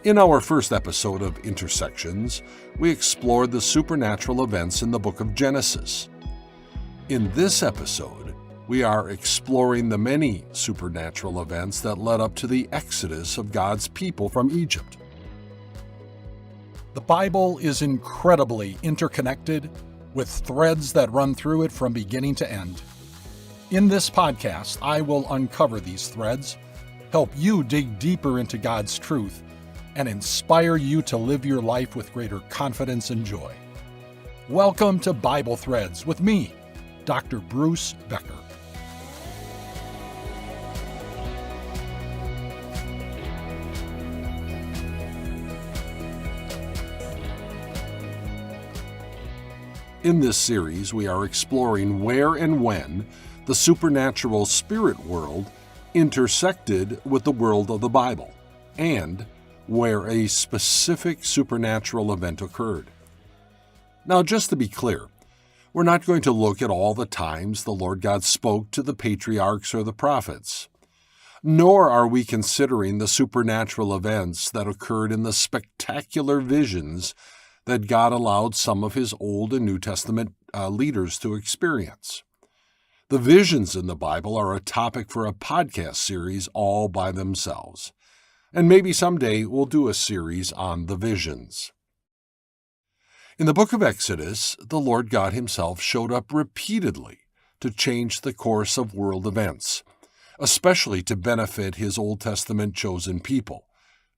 In our first episode of Intersections, we explored the supernatural events in the book of Genesis. In this episode, we are exploring the many supernatural events that led up to the exodus of God's people from Egypt. The Bible is incredibly interconnected, with threads that run through it from beginning to end. In this podcast, I will uncover these threads, help you dig deeper into God's truth, and inspire you to live your life with greater confidence and joy. Welcome to Bible Threads with me, Dr. Bruce Becker. In this series, we are exploring where and when the supernatural spirit world intersected with the world of the Bible, and where a specific supernatural event occurred. Now, just to be clear, we're not going to look at all the times the Lord God spoke to the patriarchs or the prophets, nor are we considering the supernatural events that occurred in the spectacular visions that God allowed some of His Old and New Testament leaders to experience. The visions in the Bible are a topic for a podcast series all by themselves. And maybe someday we'll do a series on the visions. In the book of Exodus, the Lord God Himself showed up repeatedly to change the course of world events, especially to benefit His Old Testament chosen people,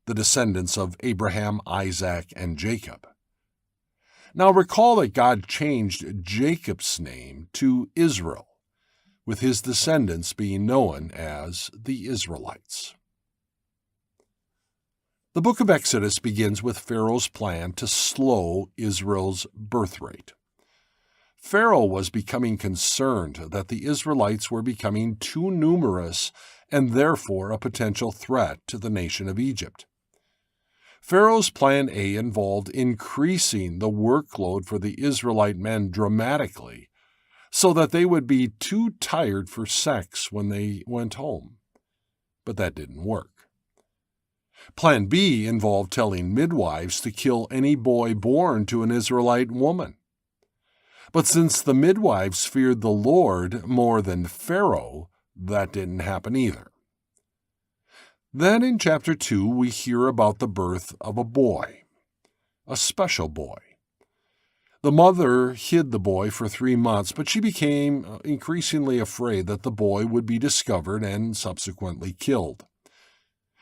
the descendants of Abraham, Isaac, and Jacob. Now recall that God changed Jacob's name to Israel, with his descendants being known as the Israelites. The book of Exodus begins with Pharaoh's plan to slow Israel's birth rate. Pharaoh was becoming concerned that the Israelites were becoming too numerous and therefore a potential threat to the nation of Egypt. Pharaoh's plan A involved increasing the workload for the Israelite men dramatically so that they would be too tired for sex when they went home. But that didn't work. Plan B involved telling midwives to kill any boy born to an Israelite woman. But since the midwives feared the Lord more than Pharaoh, that didn't happen either. Then in chapter 2, we hear about the birth of a boy, a special boy. The mother hid the boy for 3 months, but she became increasingly afraid that the boy would be discovered and subsequently killed.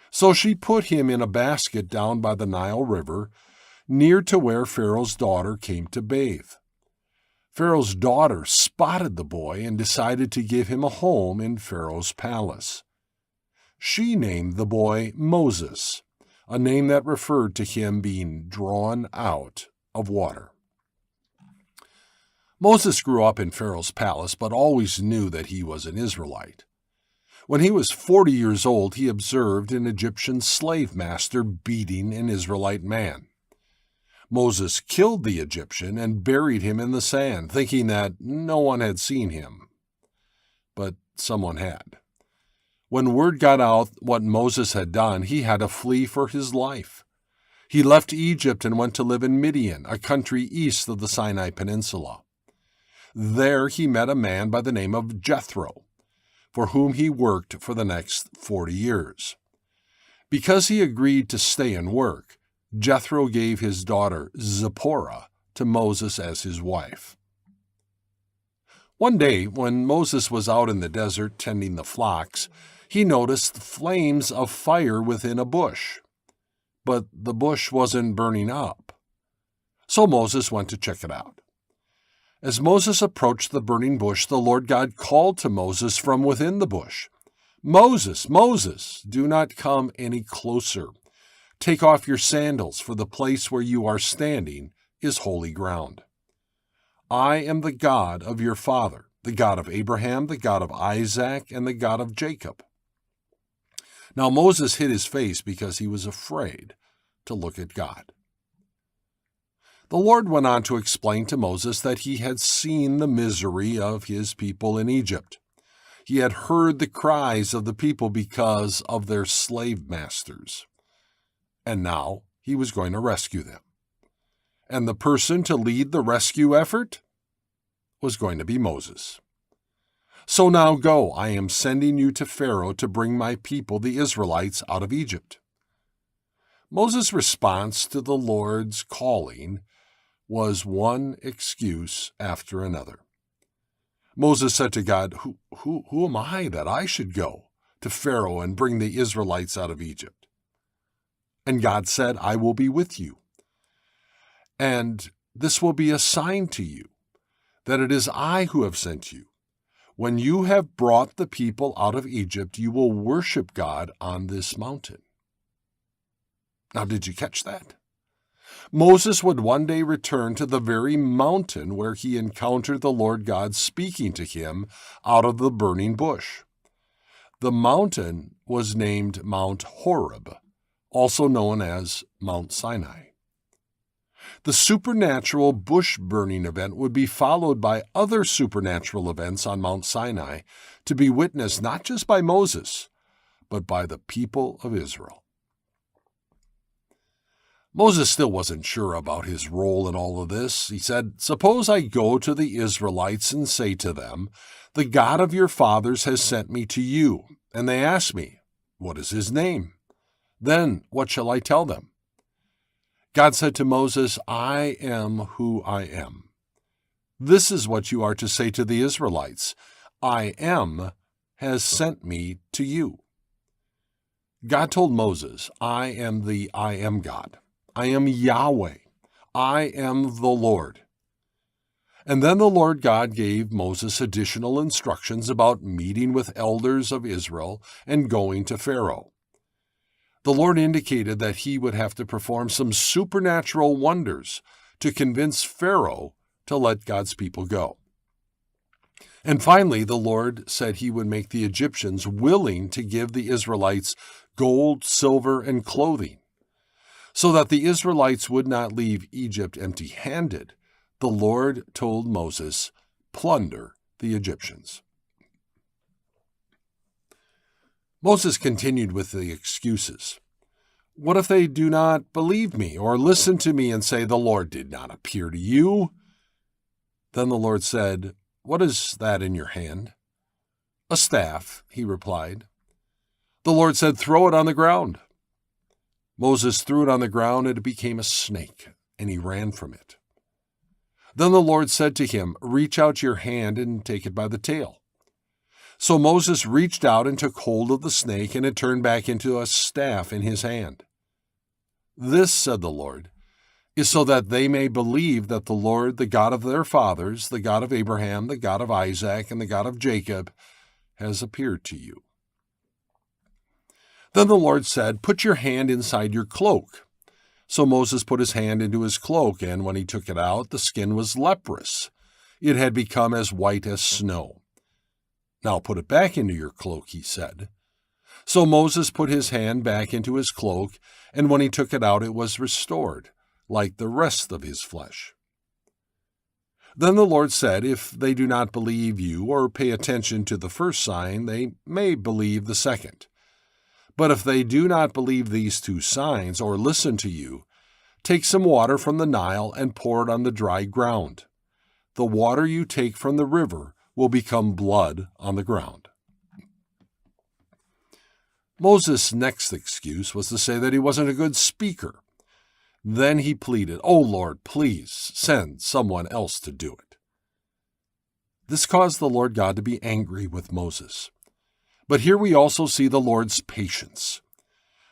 So she put him in a basket down by the Nile River, near to where Pharaoh's daughter came to bathe. Pharaoh's daughter spotted the boy and decided to give him a home in Pharaoh's palace. She named the boy Moses, a name that referred to him being drawn out of water. Moses grew up in Pharaoh's palace, but always knew that he was an Israelite. When he was 40 years old, he observed an Egyptian slave master beating an Israelite man. Moses killed the Egyptian and buried him in the sand, thinking that no one had seen him. But someone had. When word got out what Moses had done, he had to flee for his life. He left Egypt and went to live in Midian, a country east of the Sinai Peninsula. There he met a man by the name of Jethro, for whom he worked for the next 40 years. Because he agreed to stay and work, Jethro gave his daughter Zipporah to Moses as his wife. One day, when Moses was out in the desert tending the flocks, he noticed flames of fire within a bush. But the bush wasn't burning up. So Moses went to check it out. As Moses approached the burning bush, the Lord God called to Moses from within the bush, "Moses, Moses, do not come any closer. Take off your sandals, for the place where you are standing is holy ground. I am the God of your father, the God of Abraham, the God of Isaac, and the God of Jacob." Now Moses hid his face because he was afraid to look at God. The Lord went on to explain to Moses that he had seen the misery of his people in Egypt. He had heard the cries of the people because of their slave masters. and now he was going to rescue them. And the person to lead the rescue effort was going to be Moses. So now go, I am sending you to Pharaoh to bring my people, the Israelites, out of Egypt. Moses' response to the Lord's calling was one excuse after another. Moses said to God, Who am I that I should go to Pharaoh and bring the Israelites out of Egypt? And God said, I will be with you. And this will be a sign to you that it is I who have sent you. When you have brought the people out of Egypt, you will worship God on this mountain. Now, did you catch that? Moses would one day return to the very mountain where he encountered the Lord God speaking to him out of the burning bush. The mountain was named Mount Horeb, also known as Mount Sinai. The supernatural bush-burning event would be followed by other supernatural events on Mount Sinai to be witnessed not just by Moses, but by the people of Israel. Moses still wasn't sure about his role in all of this. He said, Suppose I go to the Israelites and say to them, The God of your fathers has sent me to you. And they ask me, What is his name? Then what shall I tell them? God said to Moses, I am who I am. This is what you are to say to the Israelites. I am has sent me to you. God told Moses, I am the I am God. I am Yahweh. I am the Lord. And then the Lord God gave Moses additional instructions about meeting with elders of Israel and going to Pharaoh. The Lord indicated that he would have to perform some supernatural wonders to convince Pharaoh to let God's people go. And finally, the Lord said he would make the Egyptians willing to give the Israelites gold, silver, and clothing. So that the Israelites would not leave Egypt empty-handed, the Lord told Moses, plunder the Egyptians. Moses continued with the excuses. What if they do not believe me or listen to me and say, The Lord did not appear to you? Then the Lord said, What is that in your hand? A staff, he replied. The Lord said, Throw it on the ground. Moses threw it on the ground, and it became a snake, and he ran from it. Then the Lord said to him, Reach out your hand and take it by the tail. So Moses reached out and took hold of the snake, and it turned back into a staff in his hand. This, said the Lord, is so that they may believe that the Lord, the God of their fathers, the God of Abraham, the God of Isaac, and the God of Jacob, has appeared to you. Then the Lord said, Put your hand inside your cloak. So Moses put his hand into his cloak, and when he took it out, the skin was leprous. It had become as white as snow. Now put it back into your cloak, he said. So Moses put his hand back into his cloak, and when he took it out, it was restored, like the rest of his flesh. Then the Lord said, If they do not believe you or pay attention to the first sign, they may believe the second. But if they do not believe these two signs or listen to you, take some water from the Nile and pour it on the dry ground. The water you take from the river will become blood on the ground. Moses' next excuse was to say that he wasn't a good speaker. Then he pleaded, Oh Lord, please send someone else to do it. This caused the Lord God to be angry with Moses. But here we also see the Lord's patience.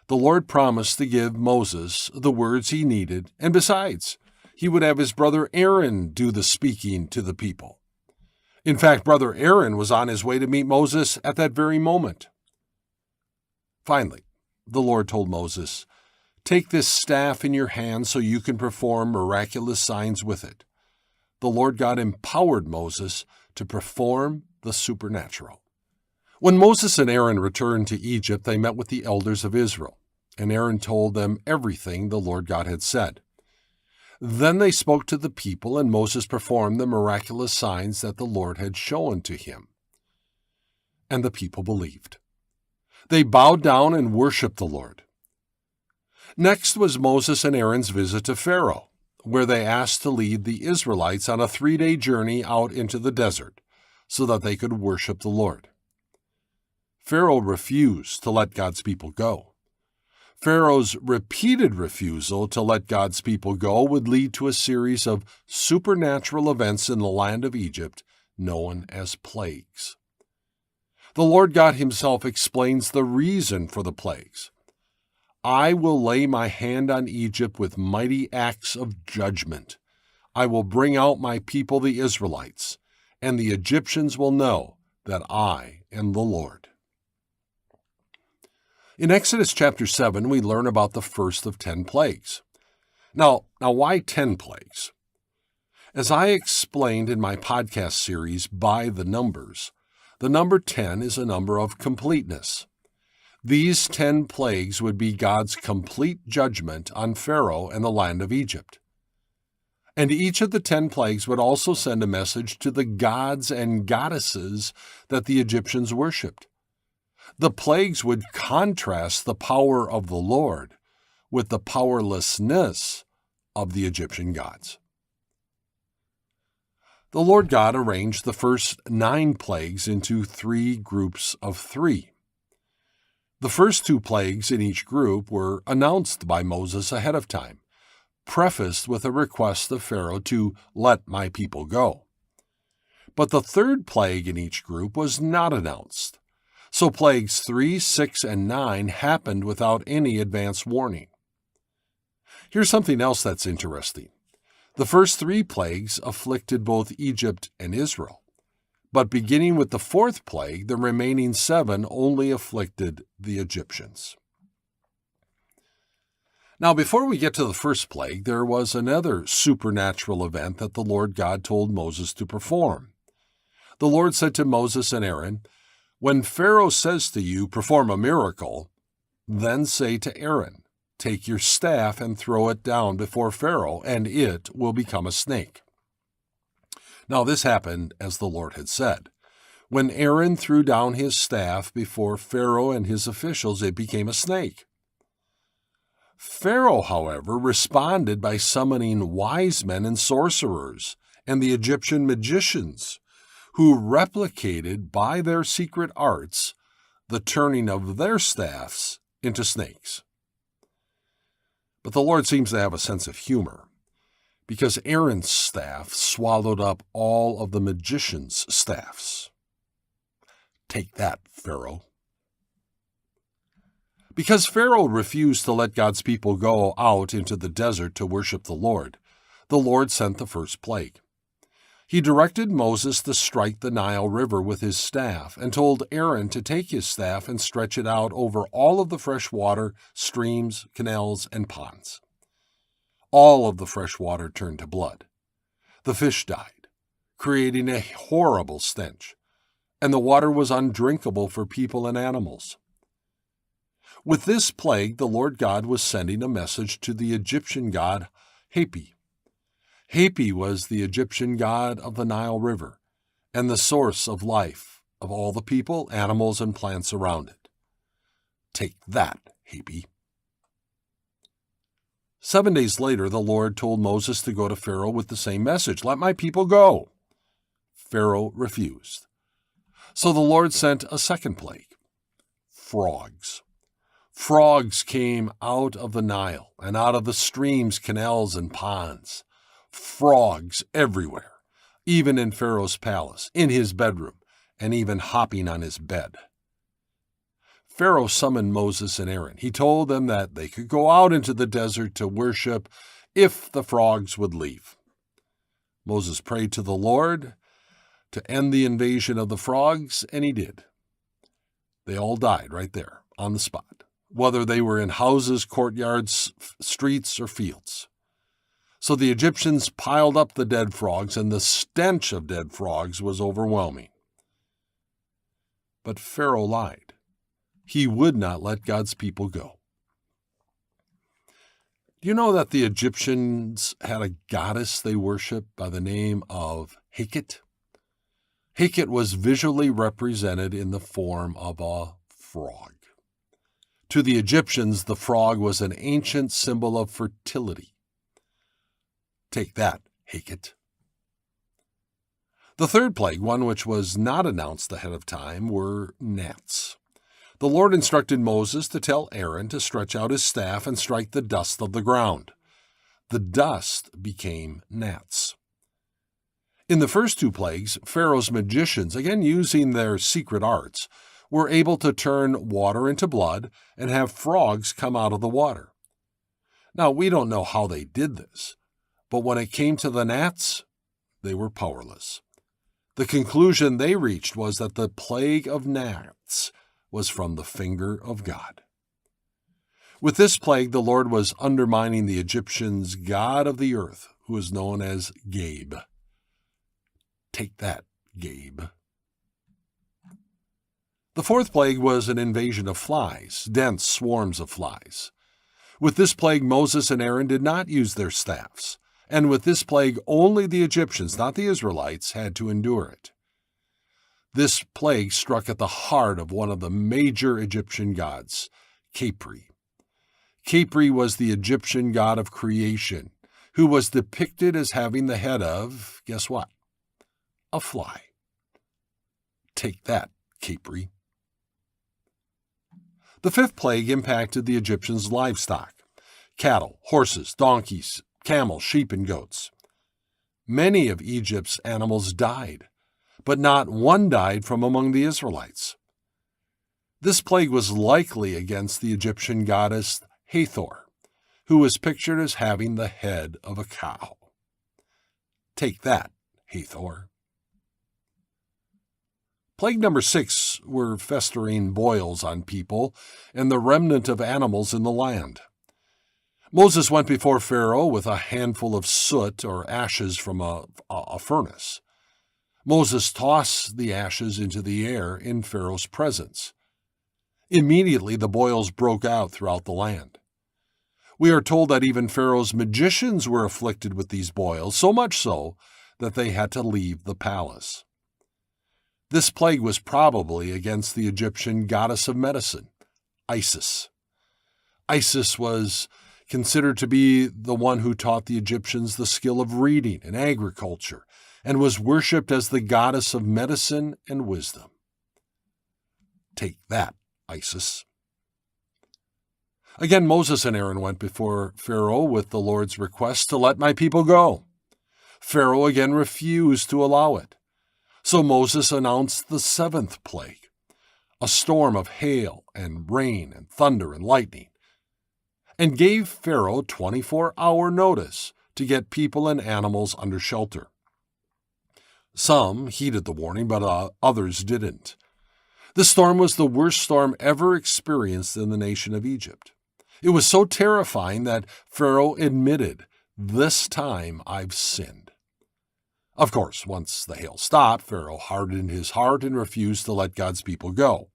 The Lord promised to give Moses the words he needed, and besides, he would have his brother Aaron do the speaking to the people. In fact, brother Aaron was on his way to meet Moses at that very moment. Finally, the Lord told Moses, Take this staff in your hand so you can perform miraculous signs with it. The Lord God empowered Moses to perform the supernatural. When Moses and Aaron returned to Egypt, they met with the elders of Israel, and Aaron told them everything the Lord God had said. Then they spoke to the people, and Moses performed the miraculous signs that the Lord had shown to him. And the people believed. They bowed down and worshiped the Lord. Next was Moses and Aaron's visit to Pharaoh, where they asked to lead the Israelites on a 3-day journey out into the desert so that they could worship the Lord. Pharaoh refused to let God's people go. Pharaoh's repeated refusal to let God's people go would lead to a series of supernatural events in the land of Egypt known as plagues. The Lord God himself explains the reason for the plagues. I will lay my hand on Egypt with mighty acts of judgment. I will bring out my people the Israelites, and the Egyptians will know that I am the Lord. In Exodus chapter 7, we learn about the first of 10 plagues. Now, why 10 plagues? As I explained in my podcast series, By the Numbers, the number 10 is a number of completeness. These 10 plagues would be God's complete judgment on Pharaoh and the land of Egypt. And each of the 10 plagues would also send a message to the gods and goddesses that the Egyptians worshipped. The plagues would contrast the power of the Lord with the powerlessness of the Egyptian gods. The Lord God arranged the first 9 plagues into 3 groups of 3. The first 2 plagues in each group were announced by Moses ahead of time, prefaced with a request of Pharaoh to let my people go. But the third plague in each group was not announced. So plagues 3, 6, and 9 happened without any advance warning. Here's something else that's interesting. The first 3 plagues afflicted both Egypt and Israel. But beginning with the 4th plague, the remaining 7 only afflicted the Egyptians. Now, before we get to the first plague, there was another supernatural event that the Lord God told Moses to perform. The Lord said to Moses and Aaron, "When Pharaoh says to you, 'Perform a miracle,' then say to Aaron, 'Take your staff and throw it down before Pharaoh, and it will become a snake.'" Now this happened as the Lord had said. When Aaron threw down his staff before Pharaoh and his officials, it became a snake. Pharaoh, however, responded by summoning wise men and sorcerers and the Egyptian magicians, who replicated by their secret arts the turning of their staffs into snakes. But the Lord seems to have a sense of humor, because Aaron's staff swallowed up all of the magicians' staffs. Take that, Pharaoh. Because Pharaoh refused to let God's people go out into the desert to worship the Lord sent the first plague. He directed Moses to strike the Nile River with his staff and told Aaron to take his staff and stretch it out over all of the fresh water, streams, canals, and ponds. All of the fresh water turned to blood. The fish died, creating a horrible stench, and the water was undrinkable for people and animals. With this plague, the Lord God was sending a message to the Egyptian god Hapi. Hapi was the Egyptian god of the Nile River and the source of life of all the people, animals, and plants around it. Take that, Hapi. 7 days later, the Lord told Moses to go to Pharaoh with the same message, "Let my people go." Pharaoh refused. So the Lord sent a second plague, frogs. Frogs came out of the Nile and out of the streams, canals, and ponds. Frogs everywhere, even in Pharaoh's palace, in his bedroom, and even hopping on his bed. Pharaoh summoned Moses and Aaron. He told them that they could go out into the desert to worship if the frogs would leave. Moses prayed to the Lord to end the invasion of the frogs, and he did. They all died right there on the spot, whether they were in houses, courtyards, streets, or fields. So the Egyptians piled up the dead frogs, and the stench of dead frogs was overwhelming. But Pharaoh lied. He would not let God's people go. Do you know that the Egyptians had a goddess they worshiped by the name of Heket? Heket was visually represented in the form of a frog. To the Egyptians, the frog was an ancient symbol of fertility. Take that, Heket. The third plague, one which was not announced ahead of time, were gnats. The Lord instructed Moses to tell Aaron to stretch out his staff and strike the dust of the ground. The dust became gnats. In the first two plagues, Pharaoh's magicians, again using their secret arts, were able to turn water into blood and have frogs come out of the water. Now, we don't know how they did this, but when it came to the gnats, they were powerless. The conclusion they reached was that the plague of gnats was from the finger of God. With this plague, the Lord was undermining the Egyptians' god of the earth, who is known as Gabe. Take that, Gabe. The fourth plague was an invasion of flies, dense swarms of flies. With this plague, Moses and Aaron did not use their staffs, and with this plague, only the Egyptians, not the Israelites, had to endure it. This plague struck at the heart of one of the major Egyptian gods, Khepri. Khepri was the Egyptian god of creation, who was depicted as having the head of, guess what? A fly. Take that, Khepri. The fifth plague impacted the Egyptians' livestock: cattle, horses, donkeys, camels, sheep, and goats. Many of Egypt's animals died, but not one died from among the Israelites. This plague was likely against the Egyptian goddess Hathor, who was pictured as having the head of a cow. Take that, Hathor. Plague number 6 were festering boils on people and the remnant of animals in the land. Moses went before Pharaoh with a handful of soot or ashes from a furnace. Moses tossed the ashes into the air in Pharaoh's presence. Immediately the boils broke out throughout the land. We are told that even Pharaoh's magicians were afflicted with these boils, so much so that they had to leave the palace. This plague was probably against the Egyptian goddess of medicine, Isis. Isis was considered to be the one who taught the Egyptians the skill of reading and agriculture, and was worshipped as the goddess of medicine and wisdom. Take that, Isis. Again, Moses and Aaron went before Pharaoh with the Lord's request to let my people go. Pharaoh again refused to allow it. So Moses announced the seventh plague, a storm of hail and rain and thunder and lightning, and gave Pharaoh 24-hour notice to get people and animals under shelter. Some heeded the warning, but others didn't. The storm was the worst storm ever experienced in the nation of Egypt. It was so terrifying that Pharaoh admitted, "This time I've sinned." Of course, once the hail stopped, Pharaoh hardened his heart and refused to let God's people go.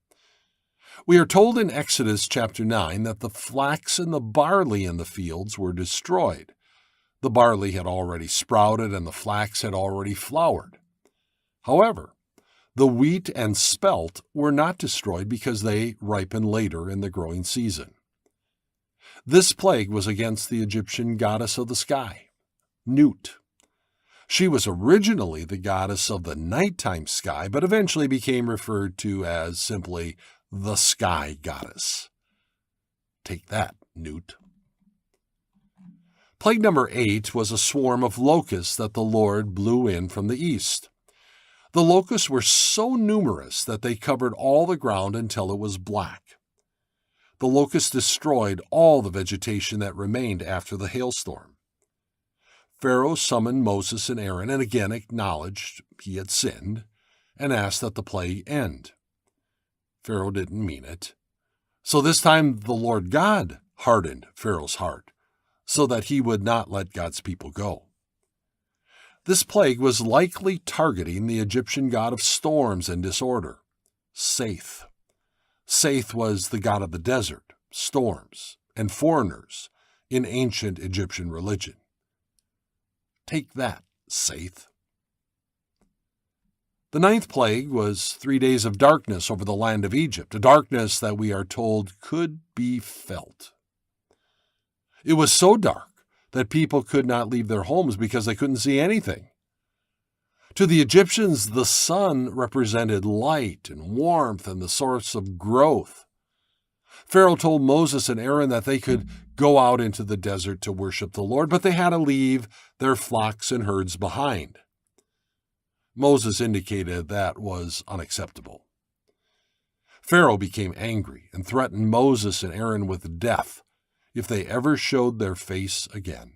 We are told in Exodus chapter 9 that the flax and the barley in the fields were destroyed. The barley had already sprouted and the flax had already flowered. However, the wheat and spelt were not destroyed because they ripen later in the growing season. This plague was against the Egyptian goddess of the sky, Nut. She was originally the goddess of the nighttime sky, but eventually became referred to as simply the sky goddess. Take that, Nut. Plague number 8 was a swarm of locusts that the Lord blew in from the east. The locusts were so numerous that they covered all the ground until it was black. The locusts destroyed all the vegetation that remained after the hailstorm. Pharaoh summoned Moses and Aaron and again acknowledged he had sinned and asked that the plague end. Pharaoh didn't mean it. So this time the Lord God hardened Pharaoh's heart so that he would not let God's people go. This plague was likely targeting the Egyptian god of storms and disorder, Seth. Seth was the god of the desert, storms, and foreigners in ancient Egyptian religion. Take that, Seth. The ninth plague was 3 days of darkness over the land of Egypt, a darkness that we are told could be felt. It was so dark that people could not leave their homes because they couldn't see anything. To the Egyptians, the sun represented light and warmth and the source of growth. Pharaoh told Moses and Aaron that they could go out into the desert to worship the Lord, but they had to leave their flocks and herds behind. Moses indicated that was unacceptable. Pharaoh became angry and threatened Moses and Aaron with death if they ever showed their face again.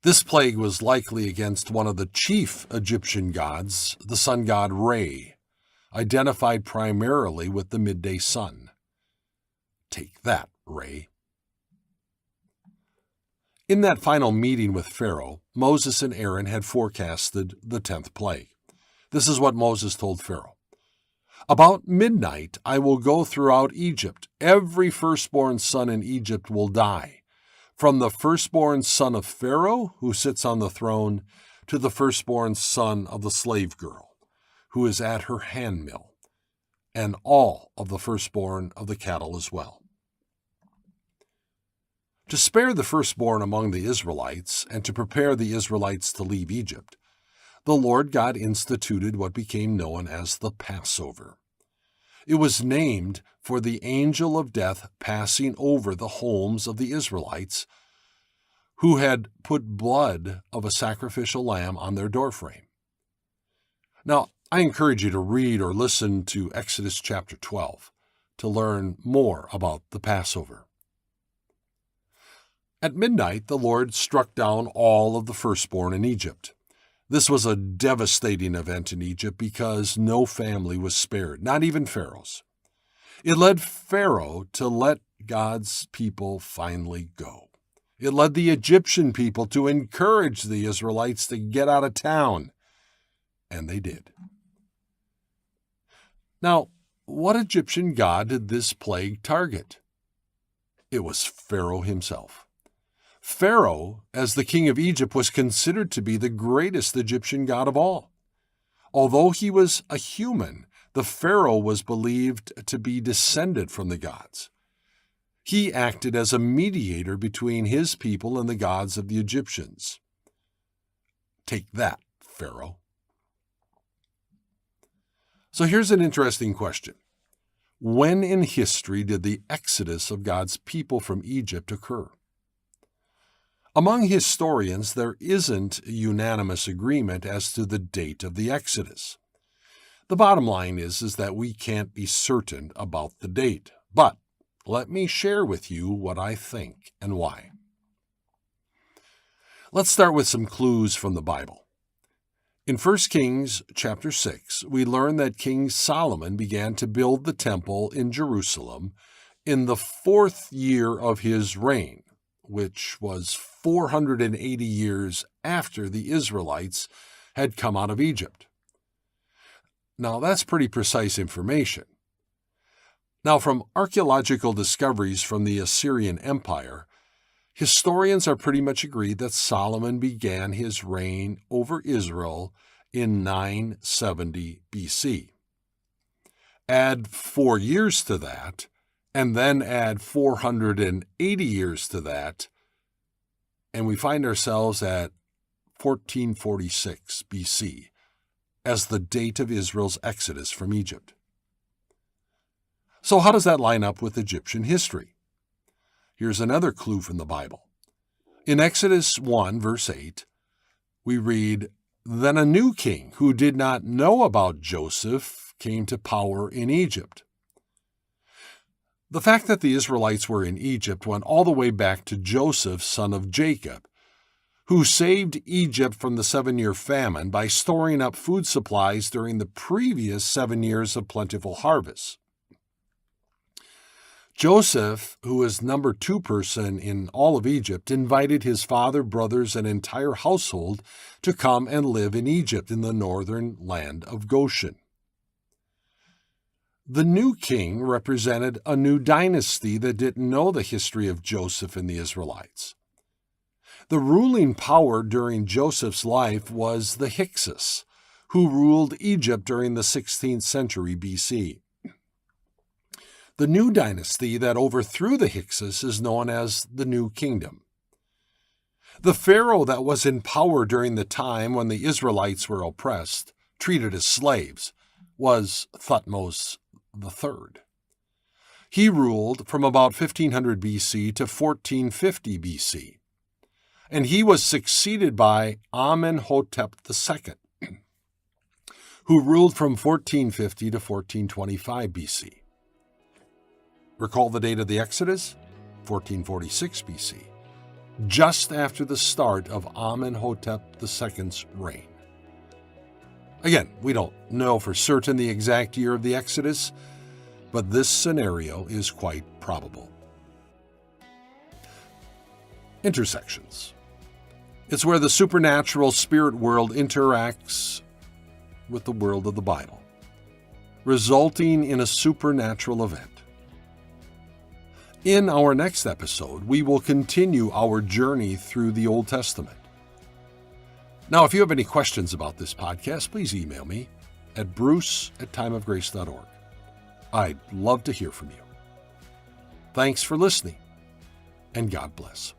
This plague was likely against one of the chief Egyptian gods, the sun god Re, identified primarily with the midday sun. Take that, Re. In that final meeting with Pharaoh, Moses and Aaron had forecasted the 10th plague. This is what Moses told Pharaoh. About midnight I will go throughout Egypt. Every firstborn son in Egypt will die, from the firstborn son of Pharaoh, who sits on the throne, to the firstborn son of the slave girl, who is at her handmill, and all of the firstborn of the cattle as well. To spare the firstborn among the Israelites and to prepare the Israelites to leave Egypt, the Lord God instituted what became known as the Passover. It was named for the angel of death passing over the homes of the Israelites who had put blood of a sacrificial lamb on their doorframe. Now, I encourage you to read or listen to Exodus chapter 12 to learn more about the Passover. At midnight, the Lord struck down all of the firstborn in Egypt. This was a devastating event in Egypt because no family was spared, not even Pharaoh's. It led Pharaoh to let God's people finally go. It led the Egyptian people to encourage the Israelites to get out of town, and they did. Now, what Egyptian god did this plague target? It was Pharaoh himself. Pharaoh, as the king of Egypt, was considered to be the greatest Egyptian god of all. Although he was a human, the Pharaoh was believed to be descended from the gods. He acted as a mediator between his people and the gods of the Egyptians. Take that, Pharaoh. So here's an interesting question. When in history did the exodus of God's people from Egypt occur? Among historians, there isn't unanimous agreement as to the date of the Exodus. The bottom line is that we can't be certain about the date, but let me share with you what I think and why. Let's start with some clues from the Bible. In 1 Kings chapter 6, we learn that King Solomon began to build the temple in Jerusalem in the 4th year of his reign, which was 480 years after the Israelites had come out of Egypt. Now, that's pretty precise information. Now, from archaeological discoveries from the Assyrian Empire, historians are pretty much agreed that Solomon began his reign over Israel in 970 BC. Add 4 years to that, and then add 480 years to that, and we find ourselves at 1446 BC as the date of Israel's exodus from Egypt. So how does that line up with Egyptian history? Here's another clue from the Bible. In Exodus 1, verse 8, we read, "Then a new king who did not know about Joseph came to power in Egypt." The fact that the Israelites were in Egypt went all the way back to Joseph, son of Jacob, who saved Egypt from the 7-year famine by storing up food supplies during the previous 7 years of plentiful harvests. Joseph, who was number 2 person in all of Egypt, invited his father, brothers, and entire household to come and live in Egypt in the northern land of Goshen. The new king represented a new dynasty that didn't know the history of Joseph and the Israelites. The ruling power during Joseph's life was the Hyksos, who ruled Egypt during the 16th century BC. The new dynasty that overthrew the Hyksos is known as the New Kingdom. The pharaoh that was in power during the time when the Israelites were oppressed, treated as slaves, was Thutmose III. He ruled from about 1500 BC to 1450 BC, and he was succeeded by Amenhotep II, who ruled from 1450 to 1425 BC. Recall the date of the Exodus? 1446 BC, just after the start of Amenhotep II's reign. Again, we don't know for certain the exact year of the Exodus, but this scenario is quite probable. Intersections. It's where the supernatural spirit world interacts with the world of the Bible, resulting in a supernatural event. In our next episode, we will continue our journey through the Old Testament. Now, if you have any questions about this podcast, please email me at bruce@timeofgrace.org. I'd love to hear from you. Thanks for listening, and God bless.